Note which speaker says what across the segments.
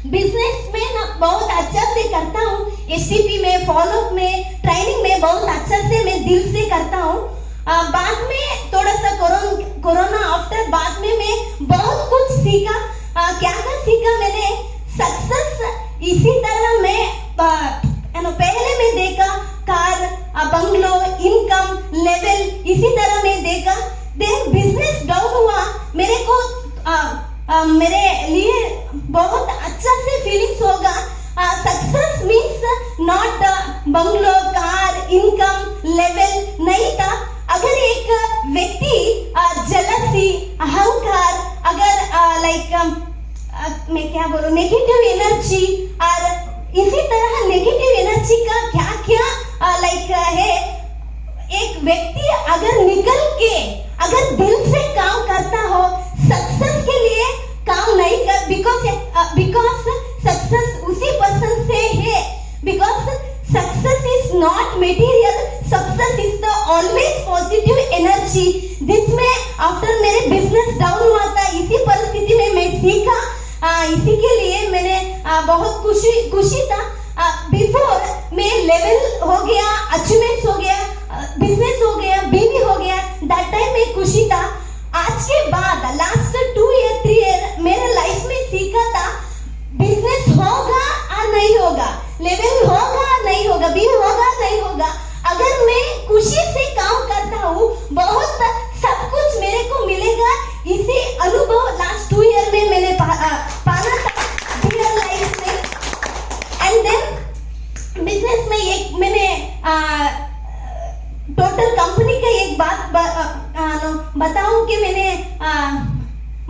Speaker 1: Business में ना बहुत अच्छा से करता हूँ, एससीपी में, फॉलोअप में, ट्रेनिंग में बहुत अच्छा से मैं दिल से करता हूँ। बाद में थोड़ा सा कोरोना आफ्टर बाद में मैं बहुत कुछ सीखा। क्या सीखा मैंने? सक्सेस इसी तरह मैं पहले मैं देखा कार, बंगलो, इनकम लेवल इसी तरह मैं देखा। देन बिजनेस डाउन हुआ, मेरे को मेरे लिए बहुत अच्छा से फीलिंग्स होगा। Success means not bungalow, car, income level नहीं था। अगर एक व्यक्ति जलसी, अहंकार, अगर मैं क्या बोलूं, नेगेटिव एनर्जी, और इसी तरह नेगेटिव एनर्जी का क्या क्या है, एक व्यक्ति अगर निकल के अगर दिल से काम करता हो, सक्सेस के लिए काम नहीं कर, बिकॉज सक्सेस उसी पर्सन से है। Because success is not material, success is the always positive energy. जिसमें आफ्टर मेरे बिजनेस डाउन हुआ था, इसी परिस्थिति में मैं सीखा। इसी के लिए मैंने बहुत खुशी था। बिफोर में लेवल हो गया, अचीवमेंट्स हो गया, बिजनेस हो गया, बीवी हो गया, दैट टाइम में खुशी था। आज के बाद लास्ट 2 ईयर 3 ईयर मेरे लाइफ में सीखा था, बिजनेस होगा और नहीं होगा, लेवल होगा नहीं होगा, बीवी होगा नहीं होगा, अगर मैं खुशी से काम करता हूँ बहुत सब कुछ मेरे को मिलेगा। इसी अनुभव लास्ट 2 ईयर में मैंने पाना था रियल लाइफ में। एंड देन बिजनेस में एक मैंने टोटल कंपनी का एक बात बताऊं कि मैंने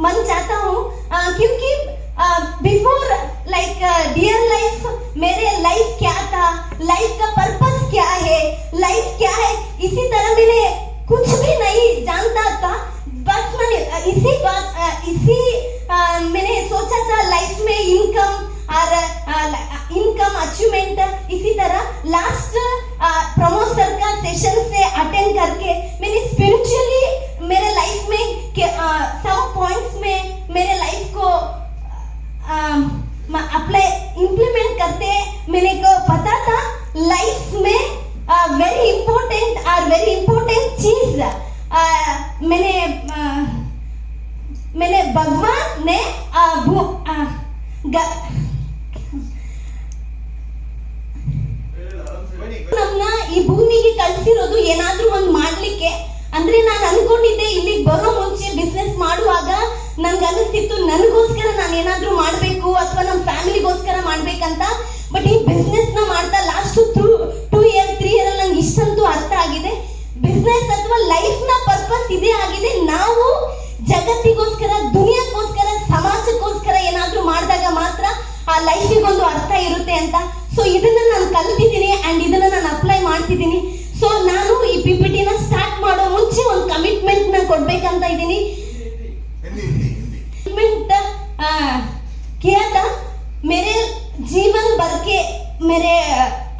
Speaker 1: मन चाहता हूँ, क्योंकि बिफोर डियर लाइफ, मेरे लाइफ क्या था, लाइफ का पर्पस क्या है, लाइफ क्या है, इसी तरह मैंने कुछ भी नहीं जानता था। बस मैंने मैंने सोचा था लाइफ में इनकम और इनकम अचीवमेंट। इसी तरह लास्ट प्रमोद सर का सेशन से अटेंड करके मैंने स्पिरिचुअली मेरे लाइफ में सम पॉइंट्स में मेरे लाइफ को अप्लाई इम्प्लीमेंट करते मेरे को पता था लाइफ में वेरी इम्पोर्टेंट चीज मैंने भगवान ने ನಮ್ಮನ್ನ ಈ ಭೂಮಿಗೆ ಕಳಿಸಿರೋದು ಏನಾದ್ರೂ ಒಂದು ಮಾಡ್ಲಿಕ್ಕೆ. ಅಂದ್ರೆ ನಾನು ಅನ್ಕೊಂಡಿದ್ದೆ ಇಲ್ಲಿಗೆ ಬರೋ ಮುಂಚೆ ಬಿಸ್ನೆಸ್ ಮಾಡುವಾಗ ನನ್ಗೆ ಅನಿಸ್ತಿತ್ತು ನನಗೋಸ್ಕರ ನಾನು ಏನಾದ್ರೂ ಮಾಡಬೇಕು ಅಥವಾ ನಮ್ಮ ಫ್ಯಾಮಿಲಿಗೋಸ್ಕರ ಮಾಡ್ಬೇಕಂತ. ಬಟ್ ಈ ಬಿಸ್ನೆಸ್ ನ ಮಾಡ್ತಾ ಲಾಸ್ಟ್ 2 ಇಯರ್ 3 ಇಯರ್ ನಂಗೆ ಇಷ್ಟಂತೂ ಅರ್ಥ ಆಗಿದೆ, ಬಿಸ್ನೆಸ್ ಅಥವಾ ಲೈಫ್ ನ ಪರ್ಪಸ್ ಇದೇ ಆಗಿದೆ. ನಾವು ಜಗತ್ತಿಗೋಸ್ಕರ, ದುನಿಯಾಗೋಸ್ಕರ, ಸಮಾಜಕ್ಕೋಸ್ಕರ ಏನಾದ್ರೂ ಮಾಡಿದಾಗ ಮಾತ್ರ ಆ ಲೈಫಿಗೆ ಒಂದು ಅರ್ಥ ಇರುತ್ತೆ ಅಂತ. ಸೊ ಇದನ್ನ ನಾನು ಕಲ್ತಿದ್ದೀನಿ ಅಂಡ್ ಇದನ್ನ ನಾನು ಅಪ್ಲೈ ಮಾಡ್ತಿದ್ದೀನಿ. ಸೊ ನಾನು ಈ PPT ನ ಸ್ಟಾರ್ಟ್ ಮಾಡೋ ಮುಂಚೆ ಒಂದು ಕಮಿಟ್ಮೆಂಟ್ ನ ಕೊಡ್ಬೇಕಂತ ಇದ್ದೀನಿ. कमिटमेंट किया था, मेरे जीवन भर के मेरे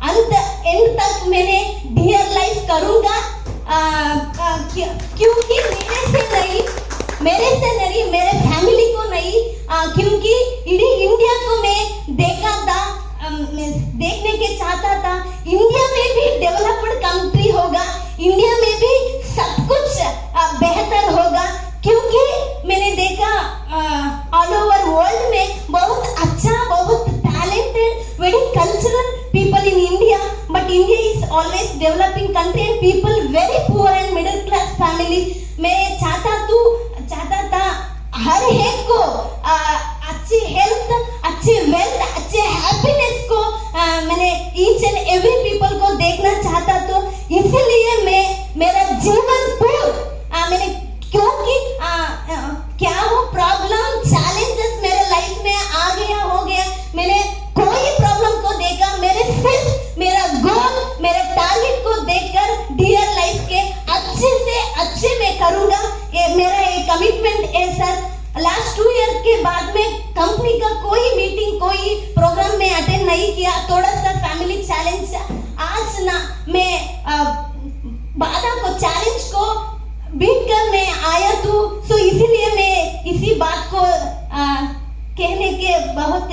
Speaker 1: एंड तक मैंने डियर लाइफ करूंगा, क्योंकि मेरे से नहीं मेरे फैमिली को नहीं, क्योंकि इडी इंडिया को मैं देखा था, देखने के चाहता था इंडिया में भी डेवलप्ड कंट्री होगा, इंडिया में भी सब कुछ बेहतर होगा. क्योंकि मैंने देखा ऑल ओवर वर्ल्ड में बहुत अच्छा, बहुत talented, very cultural people in India, but India is always developing country and people very poor and middle class family. मैं चाहता था हर एक को अच्छी हेल्थ, अच्छे वेल्थ, अच्छे हैप्पीनेस को मैंने ईच एंड एवरी पीपल को देखना चाहता. तो इसीलिए मैं मेरा जीवन पूरा मैंने, क्योंकि क्या हो प्रॉब्लम चैलेंजेस मेरे लाइफ में आ गया, हो गया, मैंने कोई प्रॉब्लम को देखा, मेरे सिर्फ मेरा गोल, मेरे टारगेट को देखकर डियर लाइफ के अच्छे से अच्छे मैं करूंगा. ये मेरा एक कमिटमेंट है सर. लास्ट 2 ईयर के बाद में कंपनी का कोई मीटिंग, कोई प्रोग्राम में अटेंड नहीं किया. थोड़ा सा फैमिली चैलेंज आज ना मैं बाधा को, चैलेंज को बीट कर मैं आया तू. सो इसीलिए मैं इसी बात को कहने के बहुत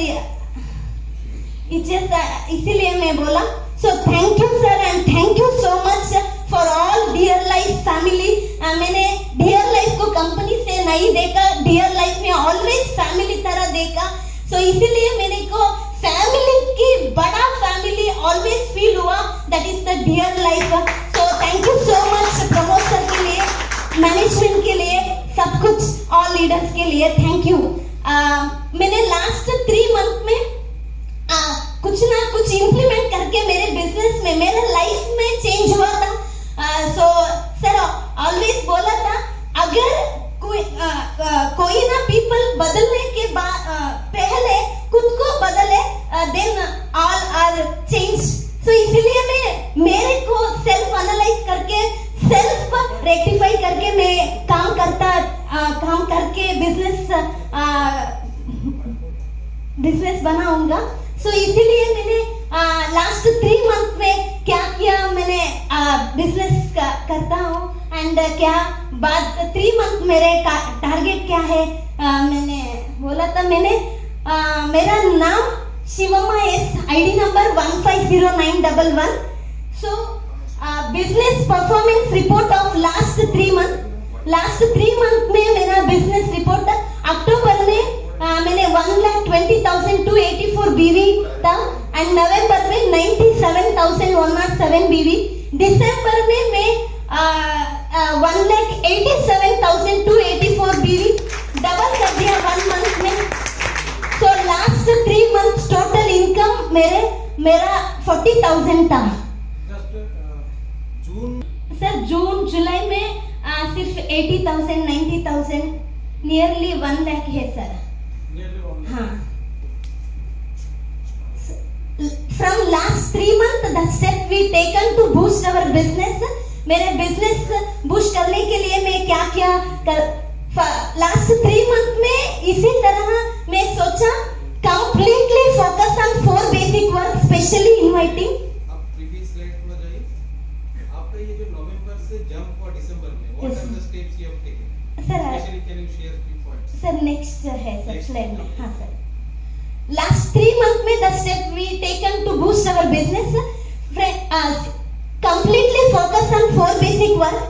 Speaker 1: इसीलिए मैं बोला। So thank you sir and thank you so much for all dear life family. मैंने डियर लाइफ को कंपनी से नहीं देखा, डियर लाइफ में ऑलवेज फैमिली तरह देखा। सो इसीलिए मेरे को फैमिली की बड़ा फैमिली ऑलवेज फील हुआ, that is the Dear Life. So thank you so much Pramod sir के लिए, मैनेजमेंट के लिए, सब कुछ ऑल लीडर्स के लिए थैंक यू। मैंने लास्ट 3 मंथ में कुछ ना कुछ इम्प्लीमेंट करके मेरे बिजनेस में, मेरे लाइफ में चेंज हुआ था। सो सर ऑलवेज बोला था, अगर कोई ना पीपल बदलने के बाद पहले खुद को बदले, देन ऑल आर चेंज। सो इसीलिए मेरे को सेल्फ एनालाइज करके, सेल्फ रेक्टिफाई करके मैं काम करके बिजनेस बनाऊंगा। सो इसीलिए मैंने लास्ट 3 मंथ में क्या किया, मैंने बिजनेस करता हूँ एंड क्या बाद 3 मंथ मेरे टारगेट क्या है, मैंने बोला था। मेरा नाम Shivamma S, ID number 150911। So business performance report of last 3 month में मेरा बिजनेस रिपोर्ट अक्टूबर में मैंने 1,20,284 बीवी था एंड नवंबर में 97,107 बीवी। दिसंबर में मैं 1,87,284 बीवी, डबल कर दिया 1 मंथ में। So last 3 month total income मेरा 40,000 था। सर जून जुलाई में सिर्फ 80,000 90,000 नियरली 1 लाख है सर। हाँ, from last 3 months the step we taken to boost our business। मेरे बिजनेस बूस्ट करने के लिए मैं क्या लास्ट 3 मंथ में इसी तरह मैं सोचा, completely focus on 4 basic work, specially inviting.
Speaker 2: आप प्रीवियस स्लाइड पर जाइए। आपका ये जो नवंबर से जंप हुआ दिसंबर में, what are the steps you have taken?
Speaker 1: Sir
Speaker 2: specially can you share few points?
Speaker 1: Sir next है सर स्लाइड में। हाँ सर, लास्ट 3 मंथ में the step we taken to boost our business, completely focus on 4 basic work.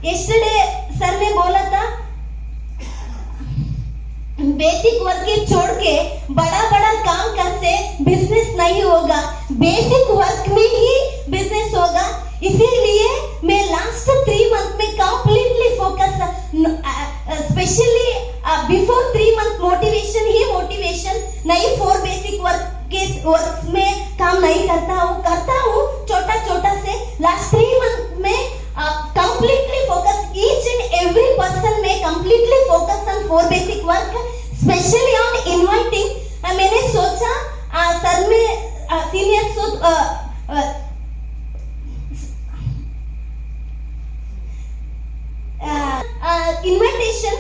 Speaker 1: Yesterday sir ने बोला था basic work के छोड़ के बड़ा काम करके बिजनेस नहीं होगा, बेसिक वर्क में ही बिजनेस होगा। इसीलिए मैं लास्ट 3 मंथ में completely focus, specially before 3 month motivation नहीं, 4 बेसिक वर्क में काम नहीं करता हूँ छोटा से। लास्ट 3 मंथ में completely focus, each and every person में completely focus on 4 basic work, especially on inviting। मैंने सोचा सर में सीनियर इन्विटेशन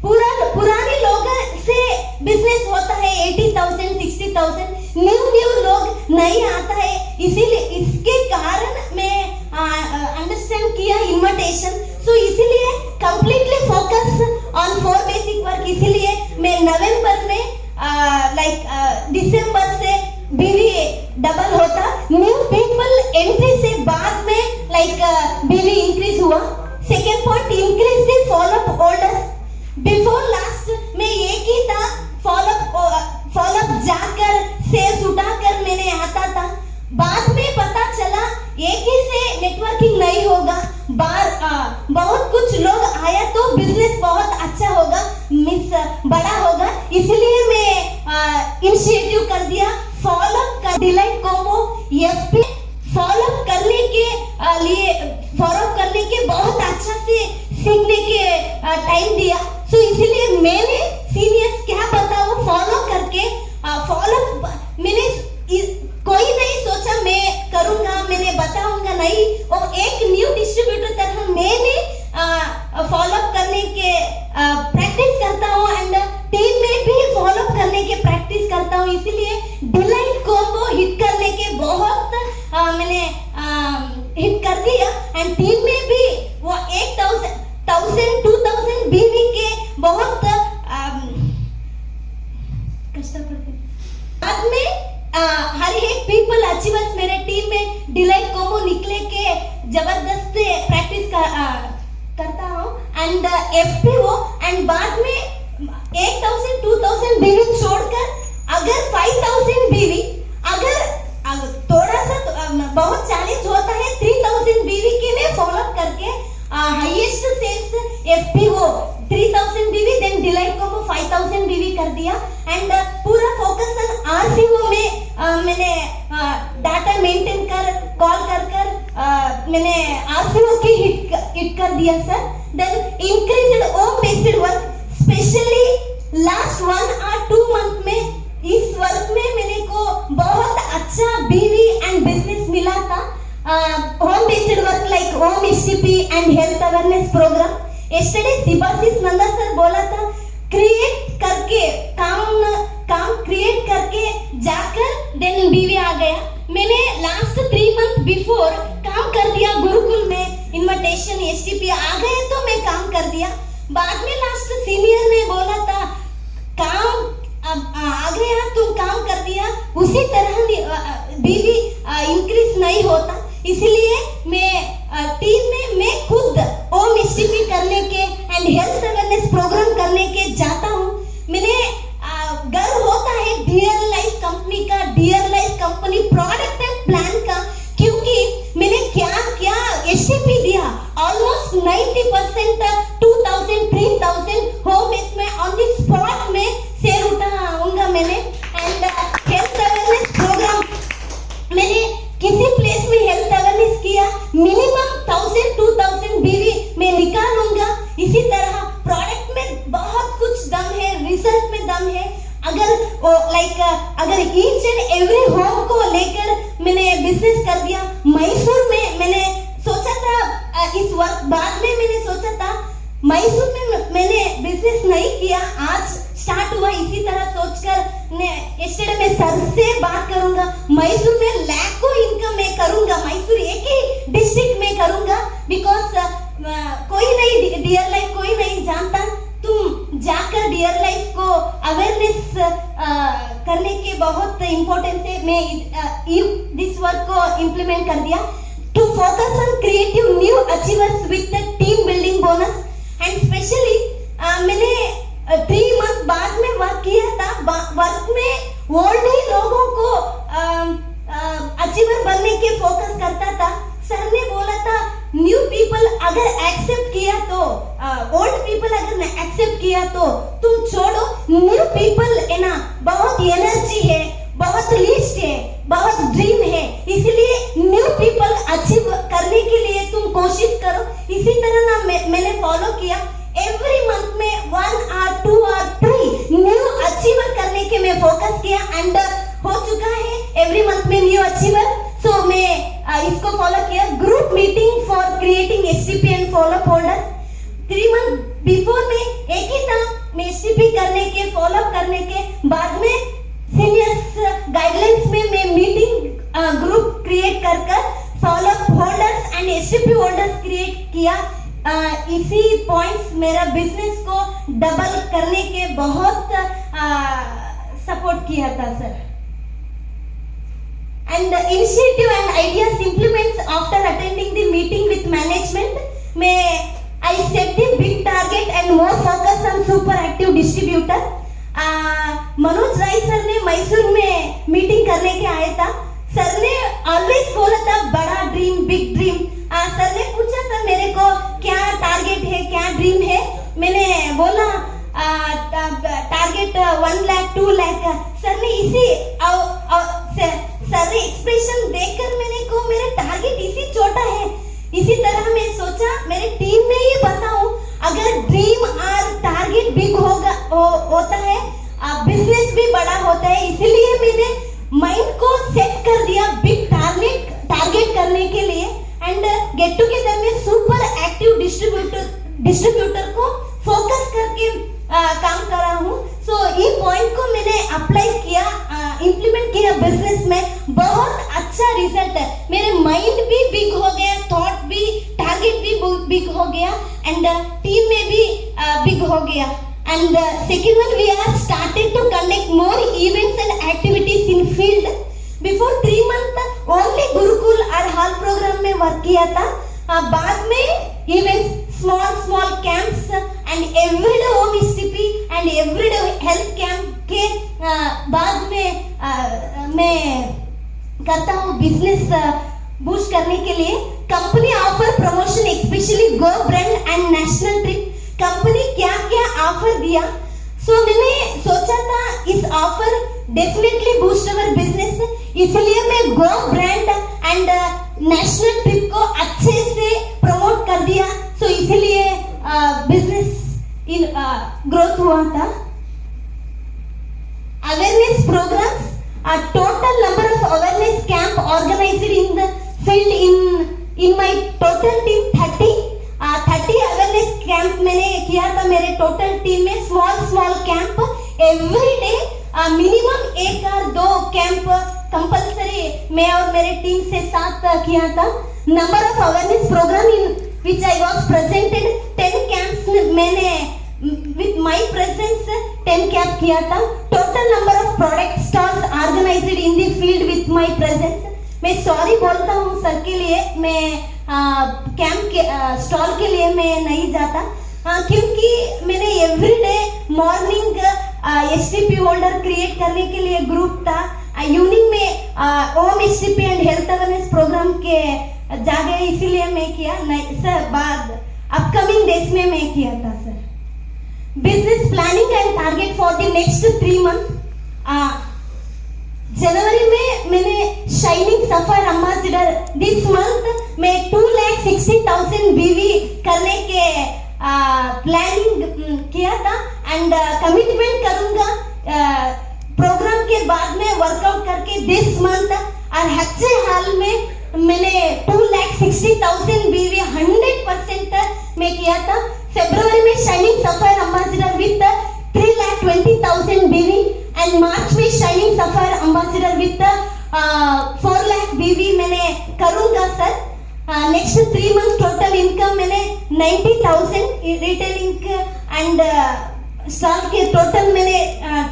Speaker 1: पुराने लोग से बिजनेस होता है 80,000 60,000, न्यू लोग नहीं आता है। इसीलिए इसके कारण मैं अंडरस्टैंड किया इन्विटेशन। सो इसीलिए completely focus on 4 basic work. इसीलिए मैं नवंबर में दिसंबर से बीवी डबल होता, न्यू पीपल एंट्री से बाद में बीवी इंक्रीज हुआ। Second point, increase the follow up order. Before last में एक ही था, फॉलोअप जाकर सेल्स उठाकर मैंने आता था। बाद में पता चला एक ही से नेटवर्किंग नहीं होगा, बहुत कुछ लोग आया तो बिजनेस बहुत अच्छा होगा, बड़ा होगा। इसलिए मैं इनिशिएटिव कर दिया, फॉलोअप कर डिलाइट कोमो एफपी फॉलोअप करने के बहुत अच्छा से सीखने के टाइम दिया। सो इसीलिए मैंने सीनियर्स क्या बताओ फॉलो करके मैंने कोई नहीं सोचा मैं करूंगा, मैंने बताऊंगा नहीं। और एक न्यू डिस्ट्रीब्यूटर तरह मैंने फॉलोअप करने के प्रैक्टिस करता हूँ एंड टीम में भी फॉलोअप करने के प्रैक्टिस करता हूँ। इसीलिए डिलाइट कोम्बो हिट करने के बहुत मैंने हिट कर दिया एंड टीम में भी वो 1,000 2,000 बीवी के बहुत जबरदस्त प्रैक्टिस करता हूँ एंड FPO एंड बाद में 8,000 2,000 बीवी छोड़कर अगर 5,000 बीवी अगर थोड़ा सा बहुत चैलेंज होता है 3,000 बीवी के लिए फॉलो करके हाईएस्ट सेल्स FPO 3,000 बीवी देन डिलाइट को 5,000 बीवी कर दिया एंड पूरा फोकस RCO में मैंने डाटा मेंटेन कर कॉल कर मैंने RCO की हिट कर दिया sir then increase home based work specially last 1 or 2 month में इस वर्क में मेरे को बहुत अच्छा बीवी एंड बिजनेस मिला था home based work like home STP and health awareness programme yesterday Sibasis Nanda sir बोला था क्रिएट करके काम क्रिएट करके जाकर देन बीवी आ गया मैंने लास्ट 3 मंथ बिफोर काम कर दिया गुरुकुल में इनविटेशन STP आ गए तो मैं काम कर दिया बाद में लास्ट सीनियर ने बोला था काम आ गया तुम काम कर दिया उसी तरह बीवी इंक्रीज नहीं होता इसलिए मैं टीम में मैं खुद होम STP करने के एंड हेल्थ अवेयरनेस प्रोग्राम करने के जाता हूँ मैंने गर्व होता है डियर लाइफ कंपनी का dear life company product and plan का क्योंकि मैंने क्या क्या STP दिया ऑलमोस्ट 90% 2,000 3,000 होम में ऑन द स्पॉट में शेयर उठाऊंगा मैंने एंड हेल्थ अवेयरनेस प्रोग्राम मैंने किसी प्लेस में हेल्थ अवेयरनेस किया मिनिमम 1,000 2,000 बीवी मैं निकालूंगा इसी तरह प्रोडक्ट में बहुत कुछ दम है रिजल्ट में दम है अगर ईच एंड एवरी होम को लेकर मैंने बिजनेस कर दिया मैसूर में मैंने सोचा था इस वर्क बाद में मैंने सोचा था मैसूर में मैंने बिजनेस नहीं किया आज स्टार्ट हुआ इसी तरह सोचकर यस्टरडे मैं सर से बात करूंगा मैसूर में लाखों इनकम मैं करूंगा मैसूर एक ही डिस्ट्रिक्ट में करूंगा बिकॉज कोई नहीं डियर लाइफ कोई नहीं जानता तुम जाकर डियर लाइफ को अवेयरनेस करने के बहुत इम्पोर्टेंट है मैं दिस वर्क को इम्प्लीमेंट कर दिया to focus on creative new achievers with the team building bonus and specially मैंने 3 मंथ बाद में वर्क किया था वर्क में ओल्ड ही लोगों को अचीवर बनने के फोकस करता था सर ने बोला था न्यू पीपल अगर एक्सेप्ट किया तो ओल्ड पीपल अगर एक्सेप्ट किया तो तुम छोड़ो न्यू पीपल है ना बहुत एनर्जी है बहुत लिस्ट है बहुत ड्रीम है इसलिए न्यू पीपल अचीव करने के लिए तुम कोशिश करो इसी तरह ना मैंने फॉलो किया एवरी मंथ में 1 or 2 or 3 न्यू अचीवर करने के मैं फोकस किया एंड हो चुका है एवरी मंथ में न्यू अचीवर सो मैं इसको फॉलो किया group meeting for creating STP and follow up holders 3 month before में एक ही था मैं STP करने के फॉलो करने के बाद में सीनियर्स गाइडलाइंस में मैं मीटिंग ग्रुप क्रिएट कर follow up holders and STP holders create किया इसी पॉइंट्स मेरा बिजनेस को डबल करने के बहुत सपोर्ट किया था sir and initiative and ideas implements after attending the meeting with management I set the big target and more focus on super active distributor Manoj Rai sir ने मैसूर में मीटिंग करने के आया था सर ने ऑलवेज बोला था बड़ा ड्रीम बिग ड्रीम सर ने पूछा था मेरे को क्या टारगेट है क्या ड्रीम है मैंने बोला टारगेट 1 लाख 2 लाख सर ने इसी सर एक्सप्रेशन देखकर मेरा टारगेट इसी छोटा है इसी तरह मैं सोचा मेरे टीम में ही बताऊं अगर ड्रीम और टारगेट बिग होता है बिजनेस भी बड़ा होता है इसलिए मैंने माइंड को सेट कर दिया बिग टारगेट करने के लिए एंड गेट टुगेदर में सुपर एक्टिव डिस्ट्रीब्यूटर को फोकस करके काम कर रहा हूँ सो ये पॉइंट को मैंने अप्लाई किया इम्प्लीमेंट किया बिजनेस में बहुत अच्छा रिजल्ट है मेरे माइंड भी बिग हो गया थॉट भी टारगेट भी बिग हो गया एंड टीम में भी बिग हो गया and second one we are started to conduct more events and activities in field before 3 months only Gurukul और हॉल प्रोग्राम में वर्क किया था। बाद में even small camps and everyday home STP and everyday health camp के बाद में मैं करता हूँ बिजनेस बूस्ट करने के लिए। Company offer promotion specially go brand and national trip. Company क्या क्या ऑफर दिया, सो मैंने सोचा था इस offer definitely boost our business, इसलिए मैं गो ब्रांड एंड नेशनल ट्रिप को अच्छे से प्रमोट कर दिया। सो इसलिए बिजनेस इन ग्रोथ हुआ था। Awareness programs, total number of awareness camp organized in the field in my total team 30 awareness camp मैंने किया था मेरे टोटल टीम में। Small camp every day minimum 1 और 2 कैंप कंपलसरी मैं और मेरे टीम से साथ किया था। Number of awareness program in which I was presented 10 camps मैंने विथ माय प्रेजेंस 10 कैंप किया था। Total number of product stalls organized in the field with my presence. मैं सॉरी बोलता हूँ सर के लिए, मैं कैंप के स्टॉल के लिए मैं नहीं जाता, क्योंकि मैंने everyday morning STP holder create करने के लिए ग्रुप था। इवनिंग में Om STP and health awareness programme के जागे, इसीलिए मैं किया नहीं सर, बाद अपकमिंग डेज में मैं किया था sir. Business planning and target for the next 3 month. जनवरी में मैंने shining sapphire ambassador this month में 2,60,000 बीवी करने के प्लानिंग किया था एंड कमिटमेंट करूंगा प्रोग्राम के बाद में वर्कआउट करके दिस मंथ। और हच्चे हाल में मैंने 2,60,000 बीवी 100% में किया था। फरवरी में शाइनिंग सफायर एम्बेसडर विद 3,20,000 बीवी एंड मार्च में shining sapphire ambassador with 4 lakh BV मैंने करूंगा sir. Next 3 month total income मैंने 90,000 रिटेलिंग एंड स्टॉल के टोटल मैंने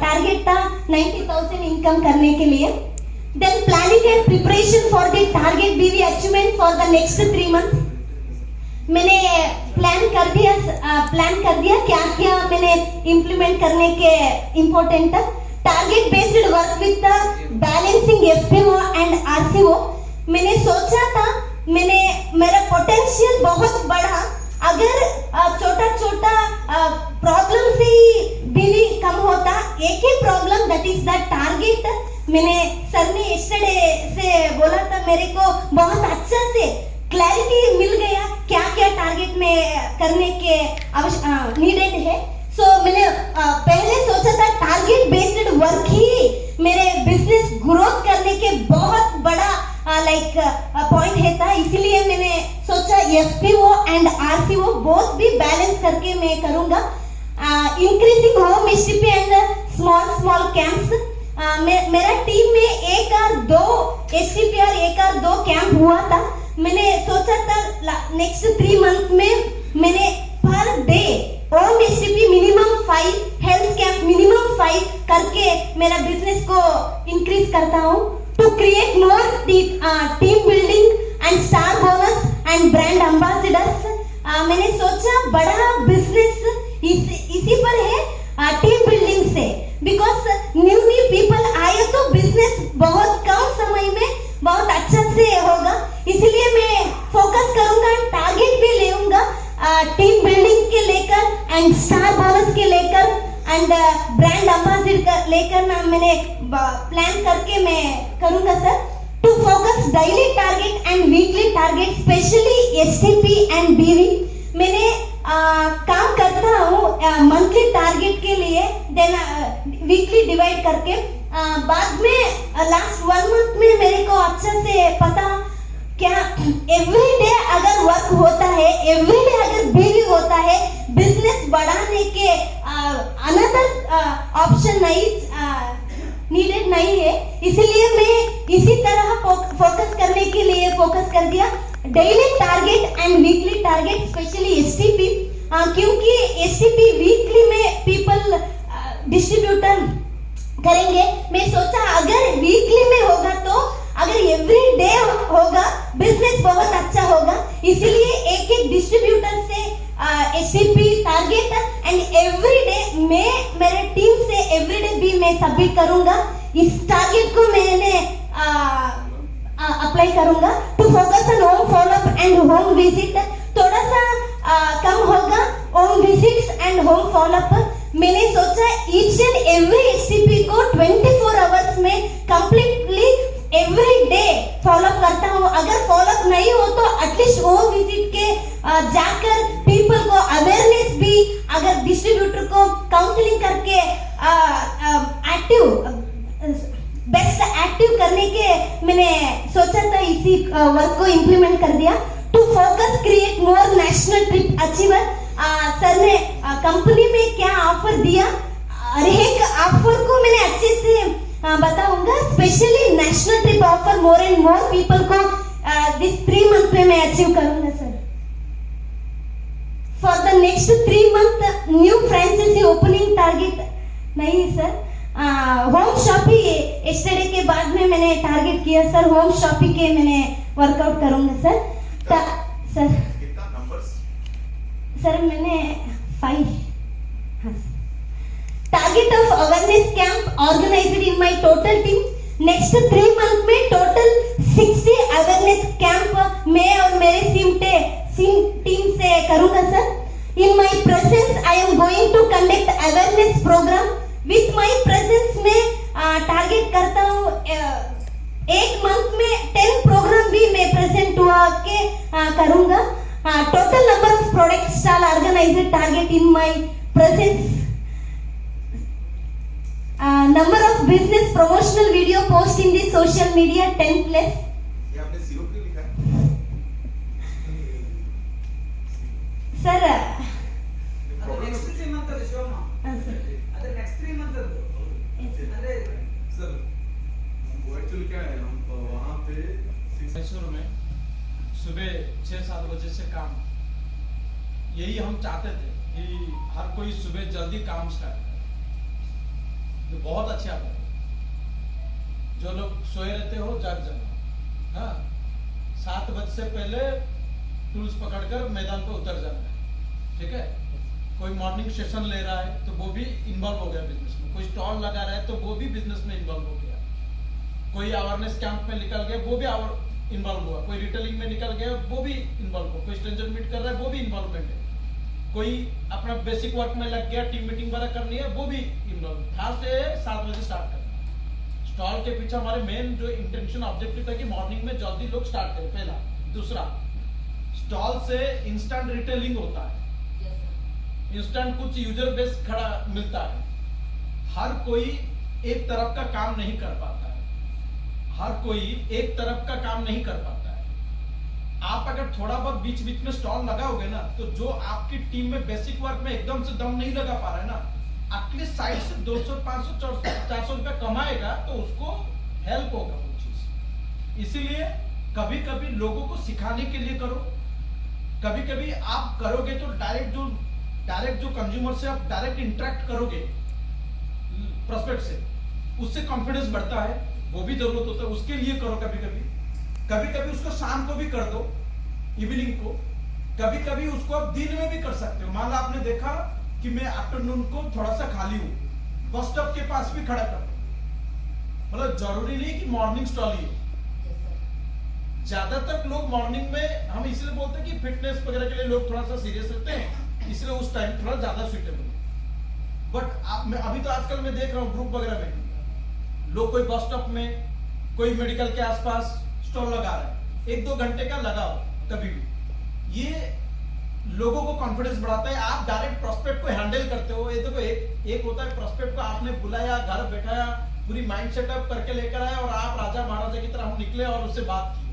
Speaker 1: टारगेट था 90,000 इनकम करने के लिए। Then planning and preparation for the target BV achievement for the next 3 month. मैंने प्लान कर दिया क्या क्या मैंने इम्प्लीमेंट करने के इम्पोर्टेंट था। Target based work with balancing FPO and RCO. मैंने सोचा था मेरा पोटेंशियल बहुत बड़ा, अगर छोटा प्रॉब्लम से ही बीवी कम होता, एक ही problem that is the target. मैंने सर ने यस्टरडे से बोला था, मेरे को बहुत अच्छा से क्लैरिटी मिल गया क्या क्या टारगेट में करने के नीडेड है। सो मैंने पहले सोचा था टारगेट बेस्ड वर्क ही मेरे बिजनेस ग्रोथ करने के बहुत बड़ा पॉइंट है था, इसलिए मैंने सोचा एफपीओ एंड आरसीओ बोथ भी बैलेंस करके मैं करूंगा। Increasing home STP and small camps. मेरा टीम में 1 और 2 एसटीपी और 1 और 2 कैंप हुआ था। मैंने सोचा था नेक्स्ट 3 मंथ में मैंने per day Om STP minimum 5, health camp minimum 5 करके मेरा बिजनेस को इंक्रीज करता हूँ। To create more team building and star bonus and brand ambassadors. मैंने सोचा बड़ा बिजनेस इसी पर है, टीम बिल्डिंग से, बिकॉज न्यू पीपल आए तो बिजनेस बहुत कम समय में बहुत अच्छा से होगा, इसलिए मैं फोकस करूंगा, टारगेट भी लेऊंगा टीम बिल्डिंग के लेकर एंड स्टार बोनस के लेकर एंड ब्रांड एम्बेसडर लेकर ना मैंने प्लान करके मैं करूंगा sir. To focus daily target and weekly target specially STP and BV. मैंने काम करता हूँ मंथली टारगेट के लिए, देन वीकली डिवाइड करके। बाद में लास्ट 1 मंथ में मेरे को अच्छा से पता क्या एवरी डे अगर वर्क होता है, एवरी डे अगर बिजी होता है, बिजनेस बढ़ाने के अनदर ऑप्शन नीडेड नहीं है, इसलिए मैं इसी तरह फोकस करने के लिए फोकस कर दिया daily target and weekly target specially STP, क्योंकि एसटीपी वीकली में पीपल डिस्ट्रीब्यूटर करेंगे। मैं सोचा अगर वीकली में होगा तो अगर एवरी डे होगा बिजनेस बहुत अच्छा होगा। इसीलिए एक एक डिस्ट्रीब्यूटर से SCP target and every day मैं मेरे टीम से एवरी डे भी मैं सबमिट करूंगा। इस टारगेट को मैंने अप्लाई करूंगा। To focus on home follow up and home visit, थोड़ा सा कम होगा home visits and home follow up. मैंने सोचा ईच एंड एवरी एससीपी को 24 आवर्स में कंप्लीटली एवरी डे फॉलोअप करता हूँ। अगर फॉलोअप नहीं हो तो एटलीस्ट होम विजिट के जाकर पीपल को अवेयरनेस भी, अगर डिस्ट्रीब्यूटर को काउंसलिंग करके एक्टिव बेस्ट एक्टिव करने के मैंने सोचा था, इसी वर्क को इम्प्लीमेंट कर दिया। To focus create more national trip achiever, sir ने कंपनी में क्या ऑफर दिया, हर एक ऑफर को मैंने अच्छे से बताऊंगा। Specially national trip offer more and more people को दिस 3 मंथ में मैं अचीव करूंगा sir. For the next 3 month new franchise opening target नहीं सर। होम शॉपिंग यस्टरडे के बाद में मैंने टारगेट किया सर, होम शॉपिंग के मैंने वर्कआउट करूंगा सर। सर
Speaker 3: कितना नंबर्स?
Speaker 1: सर मैंने 5। हाँ target of awareness camp organized in my total team. Next 3 month में टोटल 60 अवेयरनेस कैंप मैं और मेरे टीम से करूंगा sir. In my presence I am going to conduct awareness program. With my presence में target करता हूँ 1 मंथ में 10 प्रोग्राम भी मैं प्रेजेंट हुआ के करूंगा। Total number of product stall organized target in my presence. Number of business promotional video post in the social media 10+।
Speaker 3: ये आपने सीओ क्यों लिखा है?
Speaker 1: सर
Speaker 4: next 3 month ಅದು ಶಿವಮ್ಮ अदर next 3 month ಅದು ಅಂದ್ರೆ
Speaker 3: सर वो एक्चुअली क्या है, हम वहाँ पे
Speaker 5: मैसूर में सुबह 6-7 बजे से काम, यही हम चाहते थे कि हर कोई सुबह जल्दी काम स्टार्ट करे, जो बहुत अच्छा है। जो लोग सोए रहते हो जाग जाना, हाँ 7 बजे से पहले टूल्स पकड़कर मैदान पर उतर जाना है, ठीक है। कोई मॉर्निंग सेशन ले रहा है तो वो भी इन्वॉल्व हो गया बिजनेस में, कोई स्टॉल लगा रहा है तो वो भी बिजनेस में इन्वॉल्व हो गया, कोई अवेयरनेस कैंप में निकल गया वो भी इन्वॉल्व हुआ, कोई रिटेलिंग में निकल गया वो भी इन्वॉल्व हुआ, कोई स्ट्रेंजर मीट कर रहा है वो भी इन्वॉल्वमेंट है, कोई अपना बेसिक वर्क में लग गया, टीम मीटिंग वगैरह करनी है वो भी इन्वॉल्व। फास्ट है 7 बजे स्टार्ट करना। स्टॉल के पीछे हमारे मेन जो इंटेंशन ऑब्जेक्टिव था कि मॉर्निंग में जल्दी लोग स्टार्ट करें, पहला। दूसरा, स्टॉल से इंस्टेंट रिटेलिंग होता है, इंस्टेंट कुछ यूजर बेस खड़ा मिलता है। हर कोई एक तरफ का काम नहीं कर पाता है, हर कोई एक तरफ का काम नहीं कर पाता है। आप अगर थोड़ा बहुत बीच बीच में स्टॉल लगाओगे ना, तो जो आपकी टीम में बेसिक वर्क में एकदम से दम नहीं लगा पा रहा है ना, एटलीस्ट साइड से 200, 500, 400 रुपया कमाएगा तो उसको हेल्प होगा वो चीज। इसीलिए कभी कभी लोगों को सिखाने के लिए करो, कभी कभी आप करोगे तो डायरेक्ट जो कंज्यूमर से आप डायरेक्ट इंटरेक्ट करोगे प्रोस्पेक्ट से, उससे कॉन्फिडेंस बढ़ता है, वो भी जरूरत होता है, उसके लिए करो। कभी कभी उसको शाम को भी कर दो, इवनिंग को, कभी कभी उसको आप दिन में भी कर सकते हो। मान लो आपने देखा कि मैं आफ्टरनून को थोड़ा सा खाली हूं, बस स्टॉप के पास भी खड़ा कर दो। मतलब जरूरी नहीं कि मॉर्निंग स्टॉल ही हो। ज्यादातर लोग मॉर्निंग में, हम इसलिए बोलते हैं कि फिटनेस वगैरह के लिए लोग थोड़ा सा सीरियस रहते हैं, इसलिए उस टाइम थोड़ा ज्यादा सुइटेबल है। बट अभी तो आजकल मैं देख रहा हूँ ग्रुप वगैरह में लोग कोई बस स्टॉप में, कोई मेडिकल के आसपास स्टॉल लगा रहा है, 1-2 घंटे का लगाओ कभी भी। ये लोगों को कॉन्फिडेंस बढ़ाता है। आप डायरेक्ट प्रोस्पेक्ट को हैंडल करते हो। ये देखो, एक होता है प्रोस्पेक्ट को आपने बुलाया, घर बैठाया, पूरी माइंड सेटअप करके लेकर आए और आप राजा महाराजा की तरह हम निकले और उससे बात की।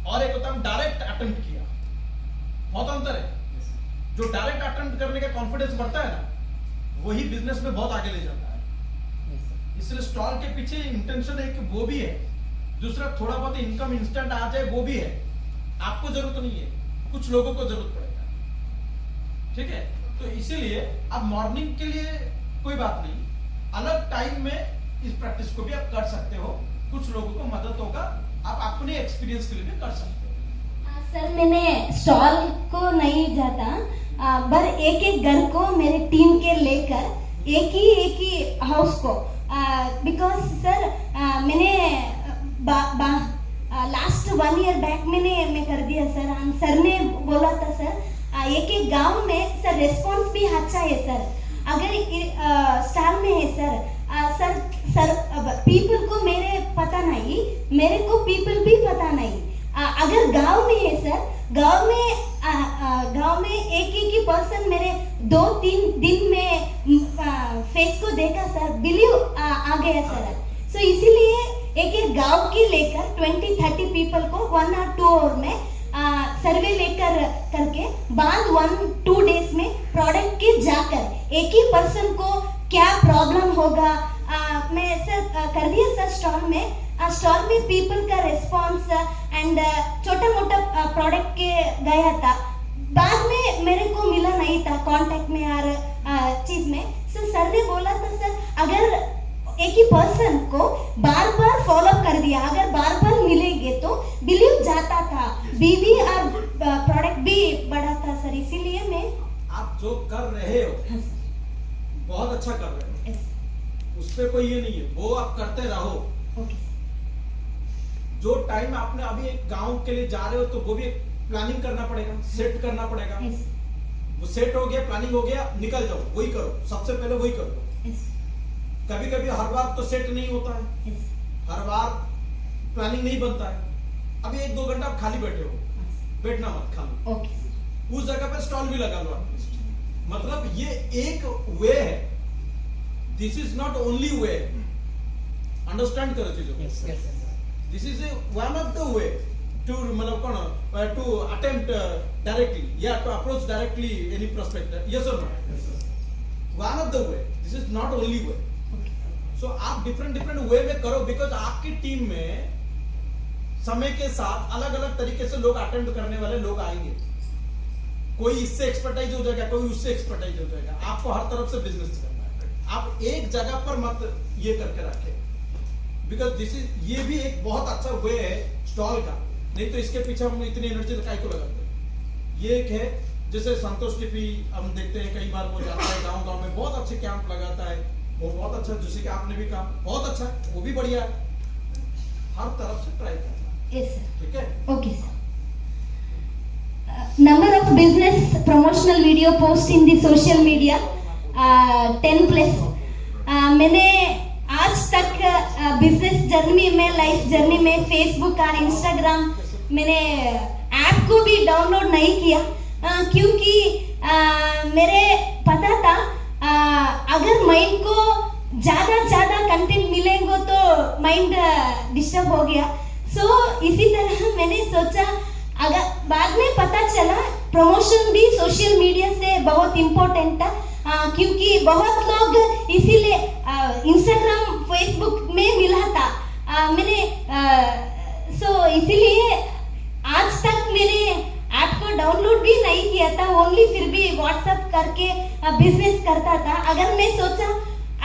Speaker 5: और एक होता है डायरेक्ट अटेम्प्ट किया, बहुत अंतर है। जो डायरेक्ट अटेम्प्ट करने का कॉन्फिडेंस बढ़ता है ना, वही बिजनेस में बहुत आगे ले जाता है। इसलिए स्टॉल के पीछे इंटेंशन है कि वो भी है, दूसरा थोड़ा बहुत इनकम इंस्टेंट आ जाए वो भी है। आपको जरूरत नहीं है, कुछ लोगों को जरूरत पड़ेगा, ठीक है। तो इसीलिए आप मॉर्निंग के लिए कोई बात नहीं, अलग टाइम में इस प्रैक्टिस को भी आप कर सकते हो। कुछ लोगों को मदद होगा, आप अपने एक्सपीरियंस के लिए भी कर सकते हो।
Speaker 1: सर मैंने स्टॉल को नहीं जाता, पर एक एक घर को मेरे टीम के लेकर एक ही हाउस को, बिकॉज सर मैंने लास्ट 1 ईयर बैक मैं कर दिया सर। सर ने बोला था सर एक गांव में सर रिस्पॉन्स भी अच्छा है सर। अगर स्टार में है सर पीपल को मेरे पता नहीं, मेरे को पीपल भी पता नहीं। अगर गांव में है सर, गांव में एक ही पर्सन मेरे 2-3 दिन में फेस को देखा सर, बिलीव आ गया सर। सो इसीलिए एक गांव की लेकर 20-30 पीपल को 1 or 2 आवर में सर्वे लेकर करके बाद 1-2 डेज में प्रोडक्ट के जाकर एक ही पर्सन को क्या प्रॉब्लम होगा मैं सर कर दिया सर। स्टॉल में पीपल का रिस्पॉन्स एंड छोटा मोटा प्रोडक्ट के गया था, बाद में मेरे को मिला नहीं था कांटेक्ट में और चीज में। सर ने बोला था सर अगर एक ही पर्सन को बार बार फॉलो कर दिया, अगर बार बार मिलेंगे तो बिलीव जाता था, बीवी और प्रोडक्ट भी बढ़ा था सर। इसीलिए मैं
Speaker 5: आप जो कर रहे हो बहुत अच्छा कर रहे हो, उस पे कोई ये नहीं है, वो आप करते रहो। जो टाइम आपने अभी एक गांव के लिए जा रहे हो तो वो भी प्लानिंग करना पड़ेगा, सेट करना पड़ेगा। वो सेट हो गया, प्लानिंग हो गया, निकल जाओ, वही करो, सबसे पहले वही करो। कभी कभी हर बार तो सेट नहीं होता है, हर बार प्लानिंग नहीं बनता है। अभी 1-2 घंटा आप खाली बैठे हो, बैठना मत खाली, उस जगह पे स्टॉल भी लगा लो एटलीस्ट। मतलब ये एक वे है, this is not only way, understand करो चीजों को। This is one of the way to मतलब कौन टू अटेम्प्ट डायरेक्टली या to approach directly any prospect, yes और no, one of the way, this is not only way. So आप different वे में करो, बिकॉज आपकी टीम में समय के साथ अलग अलग तरीके से लोग अटेम्प्ट करने वाले लोग आएंगे। कोई इससे एक्सपर्टाइज हो जाएगा, कोई उससे एक्सपर्टाइज हो जाएगा। आपको हर तरफ से बिजनेस करना है, आप एक जगह पर मत ये करके रखें, बिकॉज दिस इज ये भी एक बहुत अच्छा वे है स्टॉल का, नहीं तो इसके पीछे हम इतनी एनर्जी काहे को लगाते हैं। ये एक है, जैसे संतोष टिपी हम देखते हैं कई बार वो जाता है गांव में, बहुत अच्छे कैंप लगाता है, वो बहुत अच्छा, जैसे कि आपने भी कहा बहुत अच्छा है, वो भी बढ़िया है। हर तरफ से ट्राई करना, ठीक है?
Speaker 1: Okay sir. Number of business promotional video posts in the social media 10+। मैंने आज तक बिजनेस जर्नी में, लाइफ जर्नी में फेसबुक और इंस्टाग्राम मैंने ऐप को भी डाउनलोड नहीं किया, क्योंकि मेरे पता था अगर माइंड को ज्यादा कंटेंट मिलेंगे तो माइंड डिस्टर्ब हो गया। सो इसी तरह मैंने सोचा, अगर बाद में पता चला प्रमोशन भी सोशल मीडिया से बहुत इम्पोर्टेंट है, क्योंकि बहुत लोग इसीलिए इंस्टाग्राम फेसबुक में मिला था सो इसीलिए आज तक मैंने ऐप को डाउनलोड भी नहीं किया था, ओनली फिर भी व्हाट्सएप करके बिजनेस करता था। अगर मैं सोचा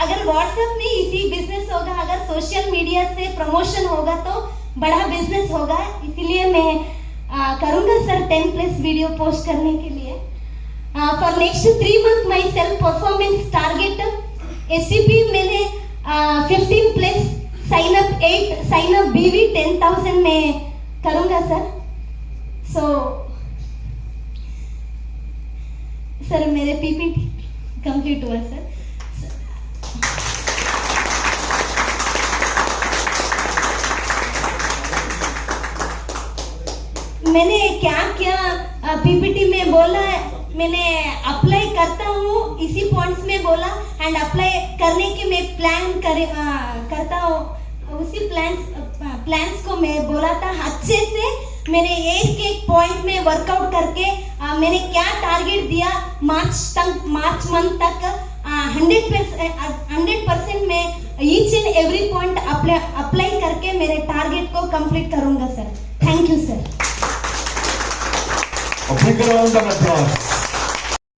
Speaker 1: अगर व्हाट्सएप में इसी बिजनेस होगा, अगर सोशल मीडिया से प्रमोशन होगा तो बड़ा बिजनेस होगा, इसीलिए मैं करूंगा सर 10+ वीडियो पोस्ट करने के लिए। For next 3 month myself performance target SCP मैंने 15+ sign up 8 sign up BV 10,000 में करूंगा सर। सो सर मेरे PPT कंप्लीट हुआ सर। मैंने क्या PPT में बोला, मैंने अप्लाई करता हूँ इसी पॉइंट्स में बोला, एंड अप्लाई करने के मैं प्लान करता हूँ, उसी प्लान्स को मैं बोला था अच्छे से। मैंने एक पॉइंट में वर्कआउट करके मैंने क्या टारगेट दिया मार्च मंथ तक 100% में each and every point apply करके मेरे टारगेट को कंप्लीट करूंगा sir. Thank you sir.
Speaker 6: A big round of applause.